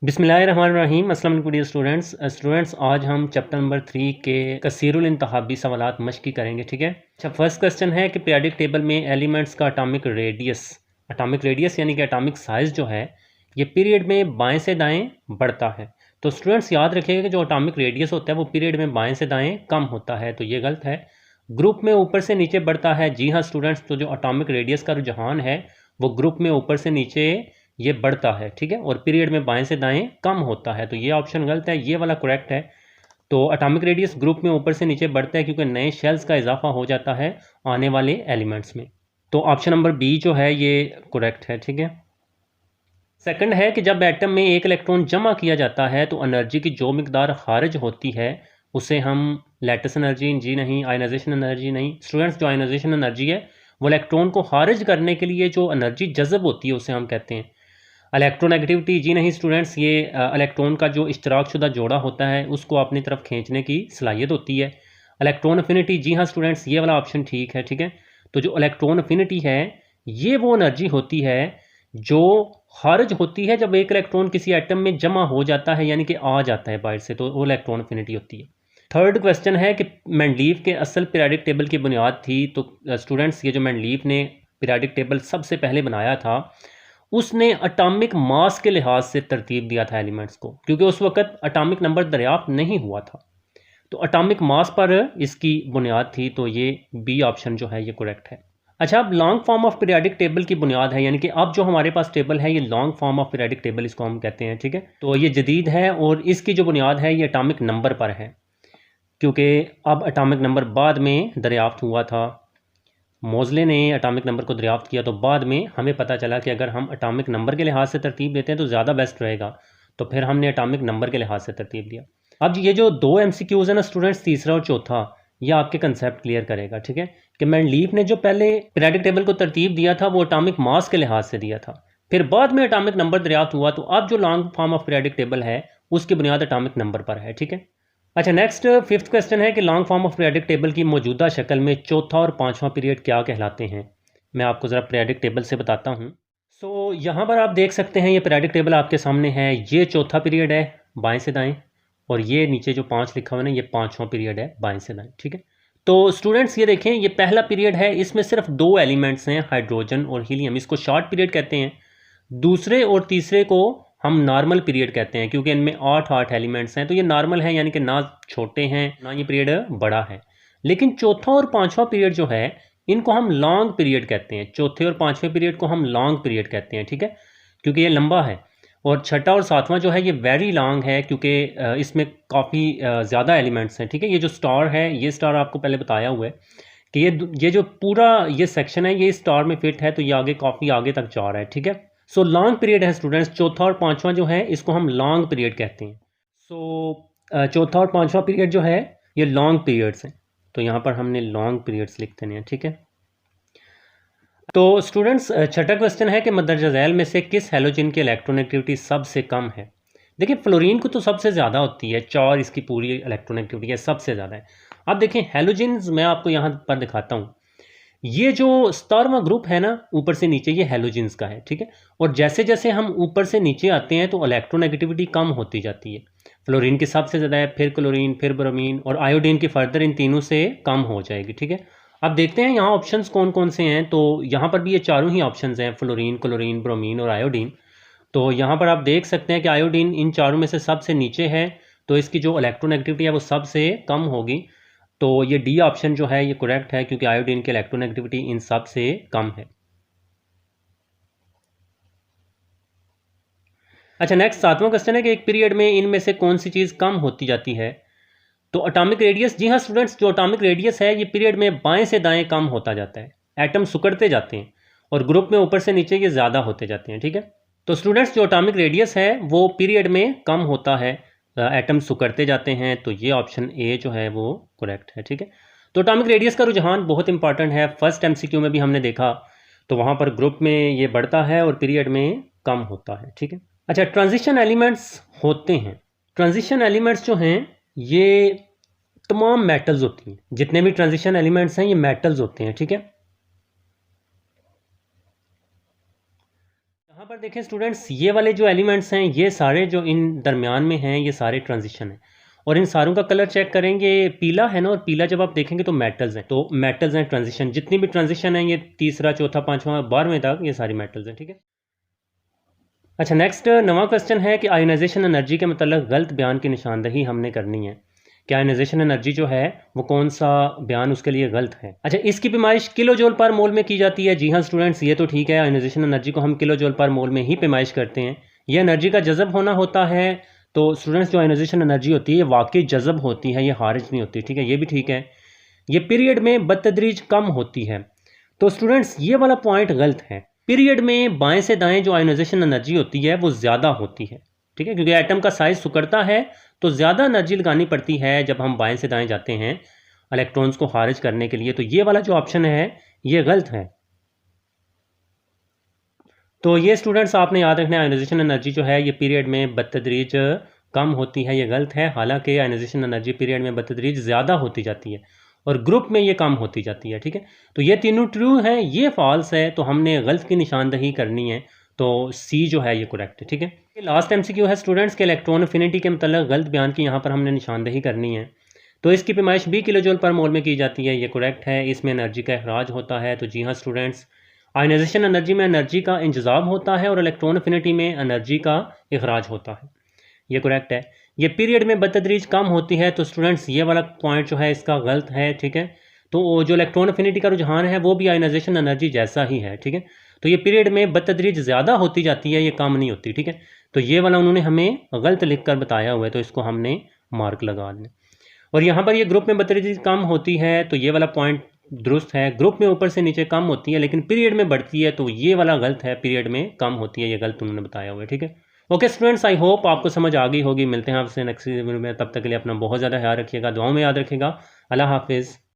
बिस्मिल्लाहिर्रहमानिर्रहीम। अस्सलाम वालेकुम डियर स्टूडेंट्स आज हम चैप्टर नंबर 3 के कसीरुल इंतखाबी सवालात मश्की करेंगे। ठीक है। अच्छा, फर्स्ट क्वेश्चन है कि पीरियडिक टेबल में एलिमेंट्स का अटामिक रेडियस यानी कि अटामिक साइज़ जो है ये पीरियड में बाएं से दाएं बढ़ता है। तो स्टूडेंट्स याद रखिएगा कि जो अटामिक रेडियस होता है वो पीरियड में बाएं से दाएं कम होता है, तो ये गलत है। ग्रुप में ऊपर से नीचे बढ़ता है। जी हाँ स्टूडेंट्स, तो जो अटामिक रेडियस का रुझान है वो ग्रुप में ऊपर से नीचे ये बढ़ता है। ठीक है। और पीरियड में बाएं से दाएं कम होता है, तो ये ऑप्शन गलत है, ये वाला करेक्ट है। तो अटामिक रेडियस ग्रुप में ऊपर से नीचे बढ़ता है क्योंकि नए शेल्स का इजाफा हो जाता है आने वाले एलिमेंट्स में। तो ऑप्शन नंबर बी जो है ये करेक्ट है। ठीक है। सेकंड है कि जब एटम में एक इलेक्ट्रॉन जमा किया जाता है तो एनर्जी की जो मिकदार खारिज होती है उसे हम लैटिस एनर्जी, जी नहीं, आयनाइजेशन एनर्जी नहीं स्टूडेंट्स, जो आयनाइजेशन एनर्जी है वो इलेक्ट्रॉन को खारिज करने के लिए जो एनर्जी जज़ब होती है उसे हम कहते हैं इलेक्ट्रोनेगेटिविटी। जी नहीं स्टूडेंट्स, ये इलेक्ट्रॉन का जो इश्तराक शुदा जोड़ा होता है उसको अपनी तरफ खींचने की सलाहियत होती है। इलेक्ट्रॉन अफिनिटी, जी हाँ स्टूडेंट्स, ये वाला ऑप्शन ठीक है। ठीक है। तो जो इलेक्ट्रॉन अफिनिटी है ये वो एनर्जी होती है जो खारिज होती है जब एक इलेक्ट्रॉन किसी एटम में जमा हो जाता है यानी कि आ जाता है बाहर से, तो वो इलेक्ट्रॉन अफिनिटी होती है। थर्ड क्वेश्चन है कि मेंडलीव के असल पीरियडिक टेबल की बुनियाद थी। तो स्टूडेंट्स, ये जो मेंडलीव ने पीरियडिक टेबल सबसे पहले बनाया था उसने अटामिक मास के लिहाज से तरतीब दिया था एलिमेंट्स को, क्योंकि उस वक्त अटामिक नंबर दरियाफ्त नहीं हुआ था। तो अटामिक मास पर इसकी बुनियाद थी, तो ये बी ऑप्शन जो है ये करेक्ट है। अच्छा, अब long form of periodic table की बुनियाद है, यानी कि अब जो हमारे पास टेबल है ये long form of periodic table इसको हम कहते हैं। ठीक है। तो ये जदीद है और इसकी जो बुनियाद है ये अटामिक नंबर पर है, क्योंकि अब अटामिक नंबर बाद में दरियाफ्त हुआ था। मोज़ले ने एटॉमिक नंबर को दरियाफ्त किया तो बाद में हमें पता चला कि अगर हम एटॉमिक नंबर के लिहाज से तरतीब देते हैं तो ज़्यादा बेस्ट रहेगा, तो फिर हमने एटॉमिक नंबर के लिहाज से तरतीब दिया। अब ये जो दो एमसीक्यूज़ है ना स्टूडेंट्स, तीसरा और चौथा, ये आपके कंसेप्ट क्लियर करेगा। ठीक है। कि मेंडलीव ने जो पहले पीरियडिक टेबल को तरतीब दिया था वो एटॉमिक मास के लिहाज से दिया था, फिर बाद में एटॉमिक नंबर दरियाफ्त हुआ, तो अब जो long form of periodic table है उसकी बुनियाद एटॉमिक नंबर पर है। ठीक है। अच्छा, नेक्स्ट फिफ्थ क्वेश्चन है कि long form of periodic table की मौजूदा शक्ल में चौथा और पांचवा पीरियड क्या कहलाते हैं। मैं आपको ज़रा पीरियडिक टेबल से बताता हूँ। सो यहाँ पर आप देख सकते हैं ये पीरियडिक टेबल आपके सामने है। ये चौथा पीरियड है बाएं से दाएं, और ये नीचे जो 5 लिखा हुआ है ना ये पांचवा पीरियड है बाएं से दाएं। ठीक है। तो स्टूडेंट्स ये देखें, ये पहला पीरियड है, इसमें सिर्फ दो एलिमेंट्स हैं, हाइड्रोजन और हीलियम, इसको शॉर्ट पीरियड कहते हैं। दूसरे और तीसरे को हम नॉर्मल पीरियड कहते हैं क्योंकि इनमें 8 एलिमेंट्स हैं, तो ये नॉर्मल है, यानी कि ना छोटे हैं ना ये पीरियड बड़ा है। लेकिन चौथा और पांचवा पीरियड जो है इनको हम लॉन्ग पीरियड कहते हैं। चौथे और पांचवें पीरियड को हम लॉन्ग पीरियड कहते हैं। ठीक है। क्योंकि ये लंबा है। और छठा और सातवां जो है ये वेरी लॉन्ग है क्योंकि इसमें काफ़ी ज़्यादा एलिमेंट्स हैं। ठीक है। ये जो स्टार है, ये स्टार आपको पहले बताया हुआ है कि ये जो पूरा ये सेक्शन है ये स्टार में फिट है, तो ये आगे काफ़ी आगे तक जा रहा है। ठीक है। सो लॉन्ग पीरियड है स्टूडेंट्स, चौथा और पांचवा जो है इसको हम लॉन्ग पीरियड कहते हैं। सो चौथा और पांचवा पीरियड जो है ये लॉन्ग पीरियड्स हैं, तो यहाँ पर हमने लॉन्ग पीरियड्स लिख देने हैं। ठीक है। तो स्टूडेंट्स, छठा क्वेश्चन है कि मदरजा झैल में से किस हैलोजन की इलेक्ट्रॉनेगेटिविटी सबसे कम है। देखिए, फ्लोरीन को तो सबसे ज़्यादा होती है, 4 इसकी पूरी इलेक्ट्रॉनेगेटिविटी है, सबसे ज़्यादा है। अब देखें हैलोजन्स, मैं आपको यहाँ पर दिखाता हूँ। ये जो 17वां ग्रुप है ना ऊपर से नीचे, ये हैलोजन्स का है। ठीक है। और जैसे जैसे हम ऊपर से नीचे आते हैं तो इलेक्ट्रोनेगेटिविटी कम होती जाती है। फ्लोरीन की सबसे ज़्यादा है, फिर क्लोरीन, फिर ब्रोमीन और आयोडीन की फर्दर इन तीनों से कम हो जाएगी। ठीक है। अब देखते हैं यहाँ ऑप्शंस कौन कौन से हैं। तो यहाँ पर भी ये चारों ही ऑप्शंस हैं, फ्लोरीन, क्लोरीन, ब्रोमीन और आयोडीन। तो यहाँ पर आप देख सकते हैं कि आयोडीन इन चारों में से सबसे नीचे है, तो इसकी जो इलेक्ट्रोनेगेटिविटी है वो सबसे कम होगी। तो ये डी ऑप्शन जो है ये करेक्ट है क्योंकि आयोडीन की इलेक्ट्रोनेगेटिविटी इन सब से कम है। अच्छा, नेक्स्ट 7वां क्वेश्चन है कि एक पीरियड में इनमें से कौन सी चीज़ कम होती जाती है। तो अटामिक रेडियस, जी हाँ स्टूडेंट्स, जो अटामिक रेडियस है ये पीरियड में बाएं से दाएं कम होता जाता है। एटम सिकुड़ते जाते हैं और ग्रुप में ऊपर से नीचे ये ज़्यादा होते जाते हैं। ठीक है। तो स्टूडेंट्स, जो अटामिक रेडियस है वो पीरियड में कम होता है, एटम सिकुड़ते जाते हैं, तो ये ऑप्शन ए जो है वो करेक्ट है। ठीक है। तो अटामिक रेडियस का रुझान बहुत इंपॉर्टेंट है, फर्स्ट एमसीक्यू में भी हमने देखा, तो वहाँ पर ग्रुप में ये बढ़ता है और पीरियड में कम होता है। ठीक है। अच्छा, ट्रांजिशन एलिमेंट्स होते हैं। ट्रांजिशन एलिमेंट्स जो हैं ये तमाम मेटल्स होती हैं, जितने भी ट्रांजिशन एलिमेंट्स हैं ये मेटल्स होते हैं। ठीक है। यहाँ पर पर देखें स्टूडेंट्स, ये वाले जो एलिमेंट्स हैं ये सारे जो इन दरमियान में हैं ये सारे ट्रांजिशन हैं, और इन सारों का कलर चेक करेंगे, पीला है ना, और पीला जब आप देखेंगे तो मेटल्स हैं, तो मेटल्स हैं ट्रांजिशन, जितनी भी ट्रांजिशन है ये तीसरा चौथा पांचवा 12वें तक ये सारी मेटल्स हैं, ठीक है। अच्छा, नेक्स्ट नवा क्वेश्चन है कि आयोनाइजेशन एनर्जी के मतलब गलत बयान की निशानदही हमने करनी है कि आयोनाइजेशन एनर्जी जो है वो कौन सा बयान उसके लिए गलत है। अच्छा, इसकी पैमाइश किलो जूल पर मोल में की जाती है। जी हाँ स्टूडेंट्स, ये तो ठीक है, आयोनाइजेशन एनर्जी को हम किलो जूल पर मोल में ही पैमाइश करते हैं। ये एनर्जी का जज़ब होना होता है। तो स्टूडेंट्स, जो आयोनाइजेशन एनर्जी होती है ये वाकई जज़ब होती है, ये खारिज नहीं होती, ठीक है, ये भी ठीक है। ये पीरियड में बतदरीज कम होती है। तो स्टूडेंट्स, ये वाला पॉइंट गलत है। पीरियड में बाएं से दाएं जो आयोनाइजेशन एनर्जी होती है वो ज़्यादा होती है, ठीक है, क्योंकि एटम का साइज सिकुड़ता है तो ज़्यादा एनर्जी लगानी पड़ती है जब हम बाएं से दाएं जाते हैं इलेक्ट्रॉन्स को खारिज करने के लिए। तो ये वाला जो ऑप्शन है ये गलत है। तो ये स्टूडेंट्स आपने याद रखना है, आयोनाइजेशन एनर्जी जो है ये पीरियड में बतदरीज कम होती है, ये गलत है। हालांकि आयोनाइजेशन एनर्जी पीरियड में बतदरीज ज़्यादा होती जाती है और ग्रुप में ये कम होती जाती है, ठीक है। तो ये तीनों ट्रू हैं, ये फॉल्स है, तो हमने गलत की निशानदही करनी है। तो सी जो है ये करेक्ट है, ठीक है। लास्ट एमसीक्यू है स्टूडेंट्स के इलेक्ट्रॉन अफिनिटी के मतलब गलत बयान की यहाँ पर हमने निशानदही करनी है। तो इसकी पैमाइश 20 किलो जूल पर मोल में की जाती है, ये करेक्ट है। इसमें एनर्जी का अखराज होता है। तो जी हाँ स्टूडेंट्स, आयोनाइजेशन एनर्जी में एनर्जी का इंतजाम होता है और इलेक्ट्रॉन अफिनिटी में एनर्जी का अखराज होता है, ये करेक्ट है। ये पीरियड में बतदरीज कम होती है। तो स्टूडेंट्स, ये वाला पॉइंट जो है इसका गलत है, ठीक है। तो जो इलेक्ट्रॉन अफिनिटी का रुझान है वो भी आयोनाइजेशन एनर्जी जैसा ही है, ठीक है। तो ये पीरियड में बतदरीज ज़्यादा होती जाती है, ये कम नहीं होती, ठीक है। तो ये वाला उन्होंने हमें गलत लिख कर बताया हुआ है, तो इसको हमने मार्क लगा लें। और यहाँ पर ये ग्रुप में बतदरीज कम होती है, तो ये वाला पॉइंट दुरुस्त है। ग्रुप में ऊपर से नीचे कम होती है लेकिन पीरियड में बढ़ती है, तो ये वाला गलत है, पीरियड में कम होती है, ये गलत उन्होंने बताया हुआ है, ठीक है। ओके स्टूडेंट्स, आई होप आपको समझ आ गई होगी। मिलते हैं आपसे नेक्स्ट वीडियो में, तब तक के लिए अपना बहुत ज़्यादा ख्याल रखिएगा, दुआओं में याद रखिएगा। अल्लाह हाफिज़।